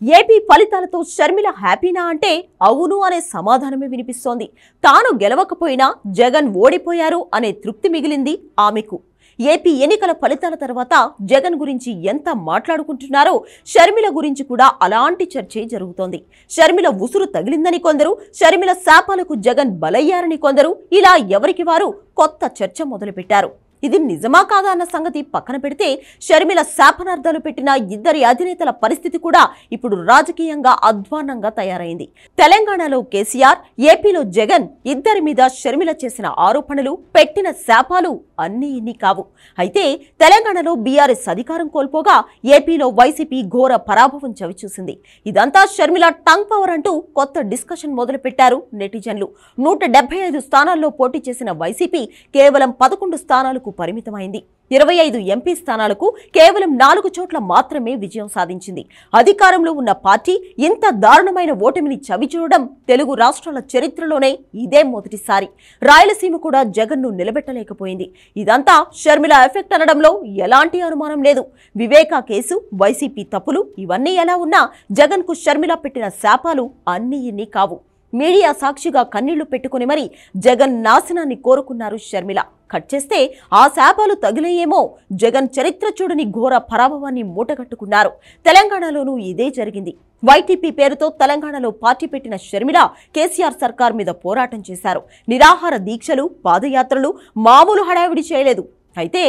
AP ఫలితాలతో షర్మిల హ్యాపీనా అంటే అవును అనే సమాధానమే వినిపిస్తోంది. తాను గెలవకపోయినా జగన్ ఓడిపోయారు అనే తృప్తి మిగిలింది ఆమెకు. ఏపీ ఎన్నికల ఫలితాల తర్వాత జగన్ గురించి ఎంత మాట్లాడుకుంటున్నారో షర్మిల గురించి కూడా అలాంటి చర్చే జరుగుతోంది. షర్మిల ఉసురు తగిలిందని కొందరు, షర్మిల శాపాలకు జగన్ బలయ్యారని కొందరు, ఇలా ఎవరికి వారు కొత్త చర్చ మొదలుపెట్టారు. ఇది నిజమా కాదా అన్న సంగతి పక్కన పెడితే షర్మిల శాపనార్థాలు పెట్టిన ఇద్దరి అధినేతల పరిస్థితి కూడా ఇప్పుడు రాజకీయంగా అధ్వాన్నంగా తయారైంది. తెలంగాణలో కేసీఆర్, ఏపీలో జగన్ ఇద్దరి మీద షర్మిల చేసిన ఆరోపణలు, పెట్టిన శాపాలు అన్నీ ఇన్ని కావు. అయితే తెలంగాణలో బీఆర్ఎస్ అధికారం కోల్పోగా ఏపీలో వైసీపీ ఘోర పరాభవం చవిచూసింది. ఇదంతా షర్మిల టంగ్ పవర్ అంటూ కొత్త డిస్కషన్ మొదలుపెట్టారు నెటిజన్లు. 175 స్థానాల్లో పోటీ చేసిన వైసీపీ కేవలం 11 స్థానాలకు పరిమితమైంది. 25 ఎంపీ స్థానాలకు కేవలం 4 చోట్ల మాత్రమే విజయం సాధించింది. అధికారంలో ఉన్న పార్టీ ఇంత దారుణమైన ఓటమిని చవిచూడడం తెలుగు రాష్ట్రాల చరిత్రలోనే ఇదే మొదటిసారి. రాయలసీమ కూడా జగన్ను నిలబెట్టలేకపోయింది. ఇదంతా షర్మిల ఎఫెక్ట్ అనడంలో ఎలాంటి అనుమానం లేదు. వివేకా కేసు, వైసీపీ తప్పులు ఇవన్నీ ఎలా ఉన్నా జగన్కు షర్మిల పెట్టిన శాపాలు అన్నీ ఇన్ని కావు. మీడియా సాక్షిగా కన్నీళ్లు పెట్టుకుని మరి జగన్ నాశనాన్ని కోరుకున్నారు షర్మిల. కట్ చేస్తే ఆ శాపాలు తగిలేయేమో జగన్ చరిత్ర చూడని ఘోర పరాభవాన్ని మూటగట్టుకున్నారు. తెలంగాణలోనూ ఇదే జరిగింది. వైటీపీ పేరుతో తెలంగాణలో పార్టీ పెట్టిన షర్మిల కేసీఆర్ సర్కార్ మీద పోరాటం చేశారు. నిరాహార దీక్షలు, పాదయాత్రలు మామూలు హడావిడి చేయలేదు. అయితే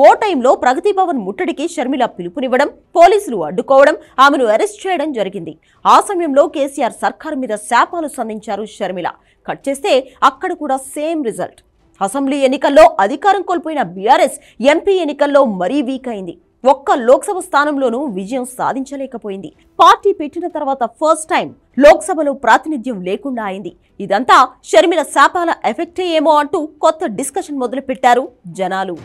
ఓ టైంలో ప్రగతి భవన్ ముట్టడికి షర్మిల పిలుపునివ్వడం, పోలీసులు అడ్డుకోవడం, ఆమెను అరెస్ట్ చేయడం జరిగింది. ఆ సమయంలో కేసీఆర్ సర్కారు మీద శాపాలు సంధించారు షర్మిల. కట్ చేస్తే అక్కడ కూడా సేమ్ రిజల్ట్. అసెంబ్లీ ఎన్నికల్లో అధికారం కోల్పోయిన బీఆర్ఎస్ ఎంపీ ఎన్నికల్లో మరీ వీక్ అయింది. ఒక్క లోక్సభ స్థానంలోనూ విజయం సాధించలేకపోయింది. పార్టీ పెట్టిన తర్వాత ఫస్ట్ టైం లోక్సభలో ప్రాతినిధ్యం లేకుండా అయింది. ఇదంతా షర్మిల శాపాల ఎఫెక్టే ఏమో అంటూ కొత్త డిస్కషన్ మొదలుపెట్టారు జనాలు.